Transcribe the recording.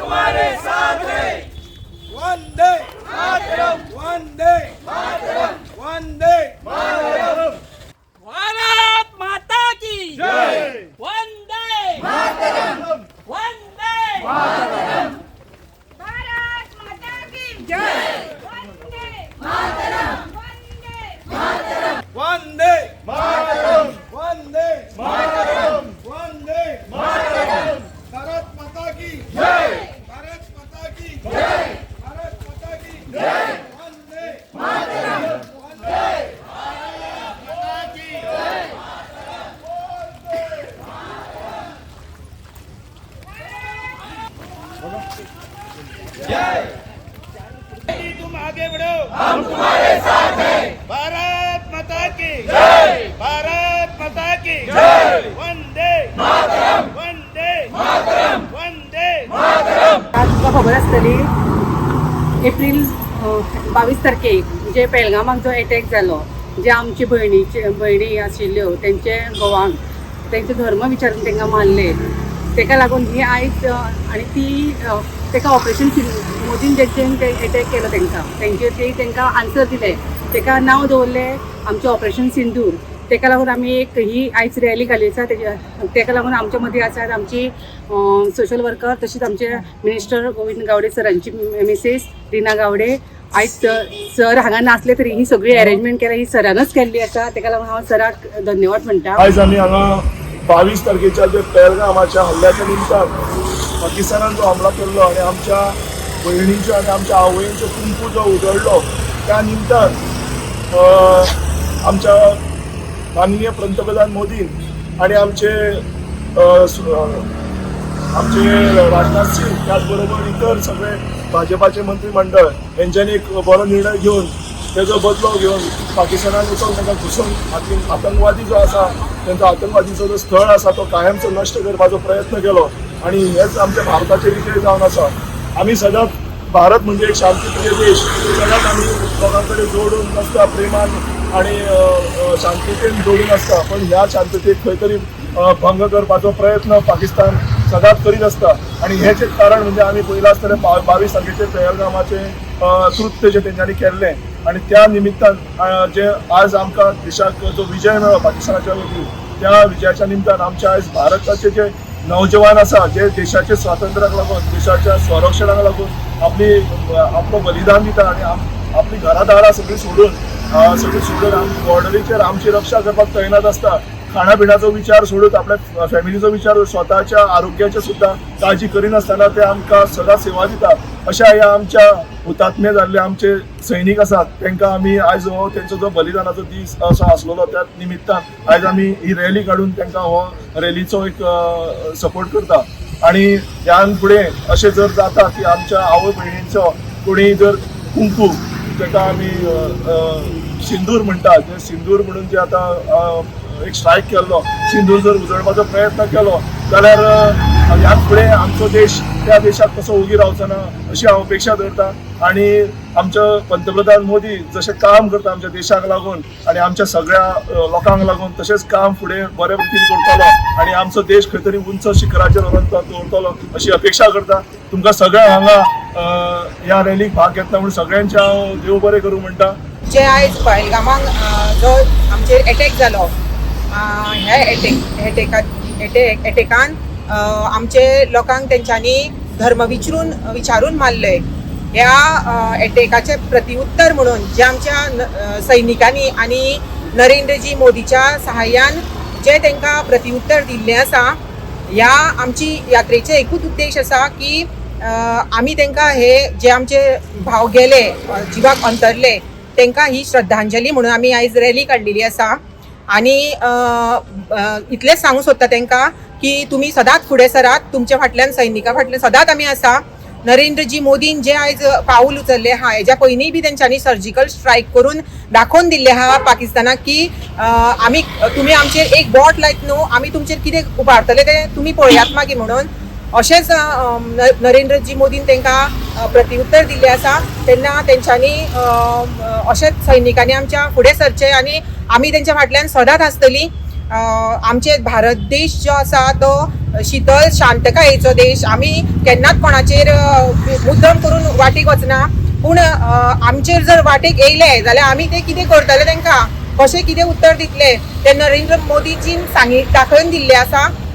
तुम्हारे साथ हैं। वंदे मातरम, वंदे मातरम, वंदे मातरम। भारत माता की जय। वंदे मातरम, वंदे मातरम। भारत माता की जय। वंदे मातरम। वंदे मातरम। वंदे मातरम, वंदे मातरम, वंदे मातरम। भारत माता की जय। भारत माता की जय। भारत माता की जय। वंदे मातरम, वंदे तुम आगे बढ़ो, हम तुम्हारे साथ हैं। भारत माता की जय। भारत माता की जय। वंदे मातरम, वंदे मातरम, वंदे मातरम। आज तुका खबर आसतली एप्रील 22 तारखेक जे पेलगामाक जो एटॅक जालो, जे आमचे भयणी आशिल्ल्यो तेंचे गोवांक तेंचे धर्म विचारून तेंकां मारले, तेका लागून ही आयज आनी ती तेका ऑपरेशन मोदीन जेंचेन एटॅक केलो तेंचेर ते तेंकां आन्सर दिले, तेका नांव दवरलें आमचें ऑपरेशन सिंदूर. तेका लागून आमी एक ही आयज रॅली घाली आसा. तेका लागून आमच्या मदीं आसात आमची सोशल वर्कर, तशीच आमचे मिनिस्टर गोविंद गावडे सरांची मिसेस रिना गावडे. आयज सर हांगा नासले तरी ही सगळी अरेंजमेंट केल्या ही सरानच केल्ली आसा. तेका लागून हांव सराक धन्यवाद म्हणटा. आज आम्ही हांगा 22 तारखेच्या जे पहलगामाच्या हल्ल्याच्या निमतान पाकिस्तानान जो हमला केल्लो आणि आमच्या भयणींचो आणि आमच्या आवयंचो कुंकू जो उजळलो त्या निमतान आमच्या माननीय पंतप्रधान मोदीन आणि आमचे राजनाथ सिंग त्याचबरोबर इतर सगळे भाजपाचे मंत्रिमंडळ यांच्यानी एक बरो निर्णय घेऊन तेजो बदलो घेऊन पाकिस्तानान वचून तांकां घुसून आतंकवादी जो आसा त्यांचा आतंकवादीचो जो स्थळ आसा तो कायमचो नश्ट करपाचो प्रयत्न केलो आणि हेच आमच्या भारताचे विजय जावन आसा. आमी सदांच भारत म्हणजे एक शांतीप्रिय देश, सदांच आमी लोकां कडेन जोडून आसता, प्रेमान आणि शांततेन जोडून आसता, पण ह्या शांततेक खंय तरी भंग करपाचो प्रयत्न पाकिस्तान सदांच करीत आसता. आणि हेच एक कारण म्हणजे आमी पयला आसतलें 22 तारखेचे पहलगामाचे कृत्य जे तेंच्यांनी केल्लें आणि त्या निमित्तान जे आज आमकां देशाक जो विजय मेळ्ळो पाकिस्तानाच्या वतीन, त्या विजयाच्या निमतान आमच्या आयज भारताचे जे नौजवान आसा जे देशाच्या स्वातंत्र्याक लागून देशाच्या संरक्षणाक लागून आपलो बलिदान दिता आणि आपली घरादारां सगळीं सोडून बॉर्डरीचेर आमची रक्षा करपाक तैनात आसता. खाणापिणाचो विचार सोडून आपल्या फॅमिलीचो विचार, स्वताच्या आरोग्याचे सुद्धा काळजी करिनासतना ते आमकां सदां सेवा दिता. अशा ह्या आमच्या हुतात्मे जाल्ले आमचे सैनीक आसात तांकां आमी आयज हो तेंचो जो बलिदानाचो दीस असो आसलेलो त्या निमित्तान आयज आमी ही रॅली काडून तांकां हो रॅलीचो एक सपोर्ट करता. आणि ह्यान फुडें अशें जर जाता की आमच्या आवय भयणींचो कोणी जर कुंकू ताका आमी सिंदूर म्हणटा, जे सिंदूर म्हणून जे आतां एक स्ट्रायक केल्लो, सिंदूर जर उजळपाचो प्रयत्न केलो जाल्यार ह्या फुडें आमचो देश त्या देशाक कसो उगी रावचो ना अशी हांव अपेक्षा धरता. आणि आमचो पंतप्रधान मोदी जशें काम करता आमच्या देशाक लागून आणि आमच्या सगळ्या लोकांक लागून तशेंच काम फुडें बरे रितीन करतलो आणि आमचो देश खंय तरी उंच शिखराचेर व्हरून दवरतलो अशी अपेक्षा करता. तुमकां सगळ्यांक हांगा ह्या रॅलीक भाग घेतला म्हणून सगळ्यांचे हांव देव बरें करूं म्हणटा. जे आयज पहलगामाक जो आमचेर एटॅक जालो, ह्या एटॅकान आमचे लोकांक तेंच्यांनी धर्म विचारून मारले. ह्या एटॅकाचे प्रतिउत्तर म्हणून जे आमच्या सैनिकांनी आणि नरेंद्रजी मोदीच्या सहाय्यान जे तांकां प्रतिउत्तर दिल्लें आसा, ह्या आमची यात्रेचे एकूच उद्देश आसा की आमी तांकां हे जे आमचे भाव गेले, जिवाक अंतरले, तांकां ही श्रद्धांजली म्हणून आमी आयज रॅली काडलेली आसा. आणि इतलेंच सांगूंक सोदता तांकां की तुमी सदांच फुडें सरात, तुमच्या फाटल्यान सैनिकां फाटल्यान सदांच आमी आसा. नरेंद्रजी मोदीन जे आयज पाऊल उचलले हा, हेज्या पयलींय बी तेंच्यांनी सर्जिकल स्ट्रायक करून दाखोवन दिल्ले हा पाकिस्तानाक की तुमी आमचेर एक बोट लायत न्हू, आमी तुमचेर कितें उबारतले ते तुमी पळयात मागीर म्हणून. अशेंच नरेंद्रजी मोदीन तांकां प्रतिउत्तर दिल्लें आसा. तेन्ना तेंच्यांनी अशेंच सैनिकांनी आमच्या फुडें सरचें आनी आमी तेंच्या फाटल्यान सदांच आसतलीं. आमचे भारत देश जो आसा तो शीतल शांतकायेचो देश आमी केन्नाच कोणाचेर मुद्दम करून वाटेक वचना पूण आमचेर जर वाटेक येयले जाल्यार आमी ते कितें करतले तांकां कशें कितें उत्तर दितले ते नरेंद्र मोदीजीन दाखोवन दिल्ले आसा